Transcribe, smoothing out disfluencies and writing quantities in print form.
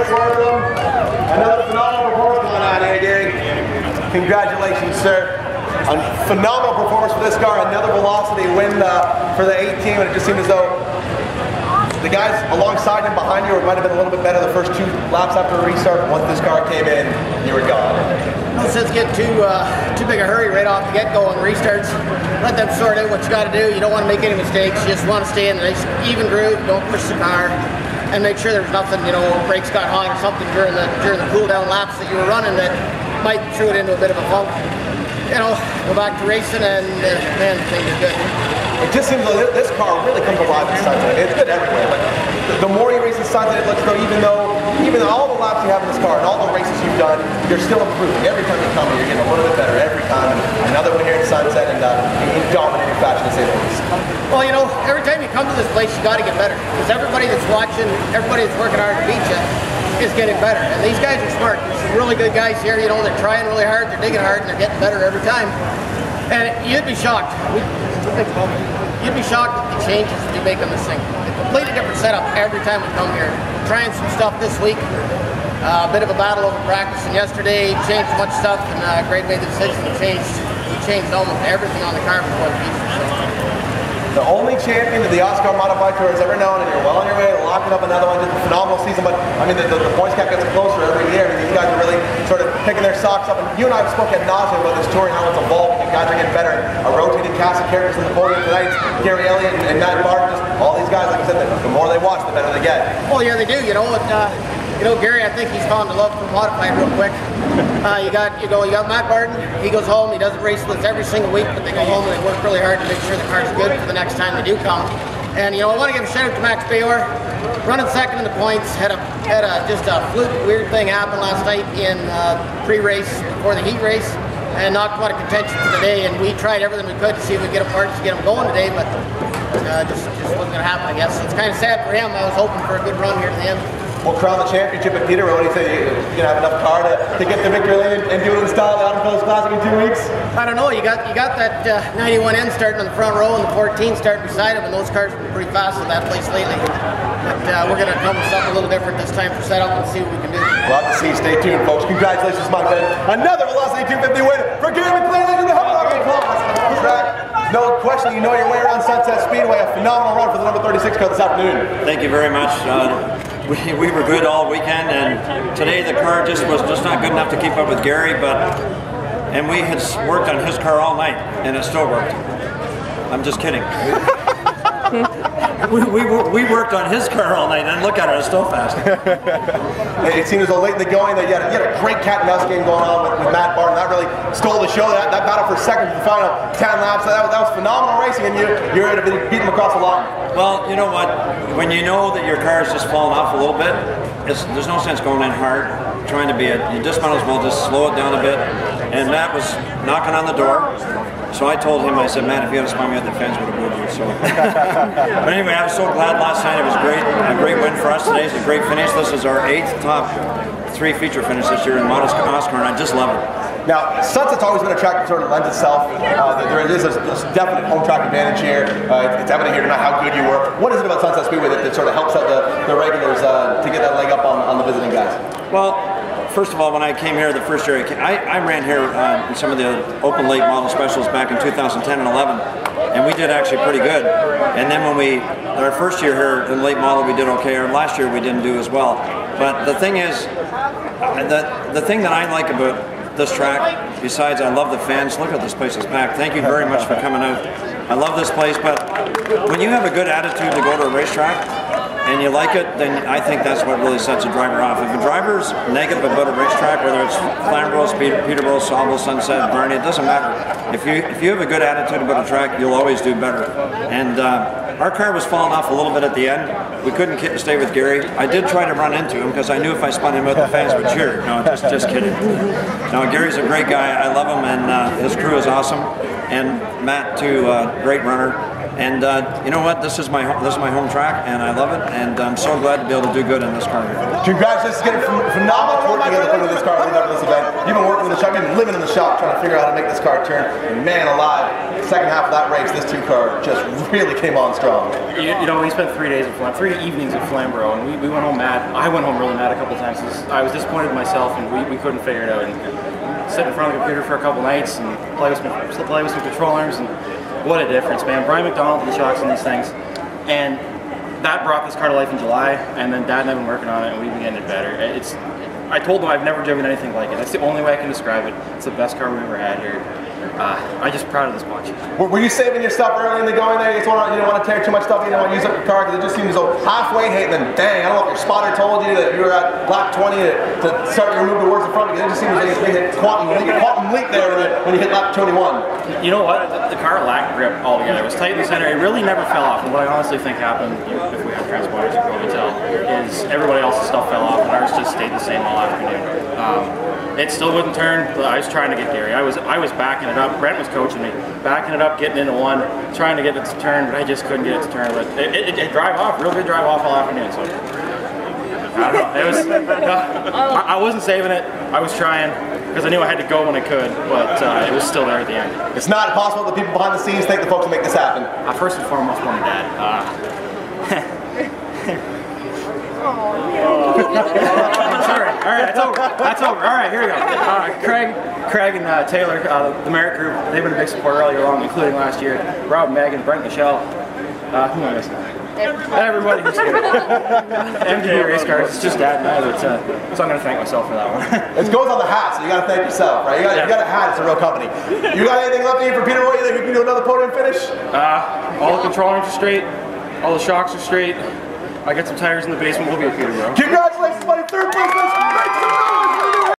nice word with him. Another phenomenal performance going on here, Gary. Congratulations, sir. A phenomenal performance for this car. Another velocity win for the 8 team, and it just seemed as though the guys alongside him behind you might have been a little bit better the first 2 laps after the restart. Once this car came in, you were gone. No sense getting too big a hurry right off the get-go on restarts. Let them sort out what you got to do. You don't want to make any mistakes. You just want to stay in a nice even groove. Don't push the car, and make sure there's nothing, you know, brakes got hot or something during the cool-down laps that you were running that might throw it into a bit of a funk. You know, go back to racing, and man, things are good. It just seems like this car really comes alive in Sunset. It's good everywhere, but the more you race in Sunset, it looks though even though all the laps you have in this car and all the races you've done, you're still improving. Every time you come here, you're getting a little bit better every time. And another one here in Sunset, and in dominating fashion, to say the least. Well, you know, every time you come to this place, you got to get better, because everybody that's watching, everybody that's working hard to beat you is getting better. And these guys are smart. There's some really good guys here. You know, they're trying really hard, they're digging hard, and they're getting better every time. And you'd be shocked. You'd be shocked at the changes we make on this thing. A completely different setup every time we come here. Trying some stuff this week. A bit of a battle over practice, and yesterday changed a bunch of stuff, and Greg made the decision to change. We changed almost everything on the car before the feature. The only champion that the OSCAAR Modified Tour has ever known, and you're well on your way to locking up another one. Just a phenomenal season, but I mean the points cap gets closer every year. I mean, these guys are really sort of picking their socks up. And you and I have spoken ad nauseum about this tour and how it's evolving. You guys are getting better. A rotating cast of characters in the podium tonight. Gary Elliott and Matt Barton, just all these guys. Like I said, the more they watch, the better they get. Oh yeah, they do. You know, Gary, I think he's fallen to love for Modified real quick. You got Matt Barton. He goes home. He doesn't race with us every single week, but they go home and they work really hard to make sure the car's good for the next time they do come. And you know, I want to give a shout out to Max Bayor, running second in the points. Had just a fluke weird thing happen last night in pre-race before the heat race, and knocked him out of contention for the day. And we tried everything we could to see if we could get him parts to get him going today, but just wasn't going to happen, I guess. So it's kind of sad for him. I was hoping for a good run here to the end. We'll crown the championship at Peterborough. What do you say? You're going to have enough car to get the victory lane and do it in style at the Auto Classic in 2 weeks? I don't know. You got that 91N starting on the front row and the 14 starting beside him, and those cars have been pretty fast at that place lately. But we're going to come with something a little different this time for setup and see what we can do. We'll have to see. Stay tuned, folks. Congratulations, my friend. Another Velocity 250 win for Gary McLean in the track. No question, you know your way around Sunset Speedway. A phenomenal run for the number 36 car this afternoon. Thank you very much. We were good all weekend, and today the car was just not good enough to keep up with Gary, and we had worked on his car all night, and it still worked. I'm just kidding. we worked on his car all night, and look at it, it's still fast. It seemed as though late in the going that you had a great cat and mouse game going on with Matt Barton. That really stole the show. That battle for second to the final 10 laps. That was phenomenal racing, and you're able to beat him across the line. Well, you know what? When you know that your car is just falling off a little bit, there's no sense going in hard, trying to be it. You just might as well just slow it down a bit. And Matt was knocking on the door. So I told him, I said, Matt, if you had to spot me at the fence, would have moved you. So. But anyway, I was so glad last night. It was great. A great win for us today. It's a great finish. This is our 8th top 3 feature finish this year in OSCAAR, and I just love it. Now, Sunset's always been a track that sort of lends itself. There is a definite home track advantage here. It's evident here tonight how good you were. What is it about Sunset Speedway that sort of helps out the regulars to get that leg up on the visiting guys? Well, first of all, when I came here the first year, I ran here in some of the open late model specials back in 2010 and 11, and we did actually pretty good. And then when our first year here in late model, we did okay. Or last year we didn't do as well. But the thing is, the thing that I like about this track, besides I love the fans, look at this place is packed. Thank you very much for coming out. I love this place, but when you have a good attitude to go to a racetrack and you like it, then I think that's what really sets a driver off. If a driver's negative about a racetrack, whether it's Flamborough, Peterborough, Sauble, Sunset, Barney, it doesn't matter. If you have a good attitude about a track, you'll always do better. And our car was falling off a little bit at the end. We couldn't stay with Gary. I did try to run into him because I knew if I spun him out, the fans would cheer. No, just kidding. No, Gary's a great guy. I love him, and his crew is awesome. And Matt, too, great runner. And you know what? This is my home track, and I love it. And I'm so glad to be able to do good in this car. Congratulations, getting phenomenal work together putting this car leading up to this event. You've been working in the shop, you've been living in the shop, trying to figure out how to make this car turn. And man alive, the second half of that race, this 2 car just really came on strong. You know, we spent 3 days at 3 evenings at Flamborough, and we went home mad. I went home really mad a couple times. I was disappointed in myself, and we couldn't figure it out. And sit in front of the computer for a couple nights and play with some control arms, and what a difference, man. Brian McDonald and the shocks and these things, and that brought this car to life in July, and then Dad and I have been working on it, and we've been getting it better. I told them I've never driven anything like it. That's the only way I can describe it. It's the best car we've ever had here. I'm just proud of this bunch. Were you saving your stuff early in the going there? You don't want to tear too much stuff, you don't want to use up your car, because it just seems as though halfway hit, and then dang, I don't know if your spotter told you that you were at lap 20 to start your move towards the front, because it just seems like you hit quantum leap there when you hit lap 21. You know what? The car lacked grip altogether. It was tight in the center. It really never fell off. And what I honestly think happened, if we had transponders, you can probably tell, is everybody else's stuff fell off, and ours just stayed the same all afternoon. It still wouldn't turn, but I was trying to get Gary. I was backing it up. Brent was coaching me, backing it up, getting into one, trying to get it to turn, but I just couldn't get it to turn. But it drive off, real good drive off all afternoon. So I don't know. It was. I wasn't saving it. I was trying because I knew I had to go when I could, but it was still there at the end. It's not impossible. The people behind the scenes thank the folks to make this happen. First and foremost, Mom and Dad. Sorry. All right, that's over. That's over. All right, here we go. Craig and Taylor, the Merit Group, they've been a big support earlier along, including last year. Rob, Megan, Brent, Michelle. Who am I missing? Everybody who's here. MDA Race Cars. It's just Dad and I, but, so I'm going to thank myself for that one. It goes on the hat, so you got to thank yourself, right? You got a hat. It's a real company. You got anything left in you for Peter Roy? You think we can do another podium finish? All the control arms are straight. All the shocks are straight. I got some tires in the basement. We'll be at Peter Roy. Congratulations, buddy.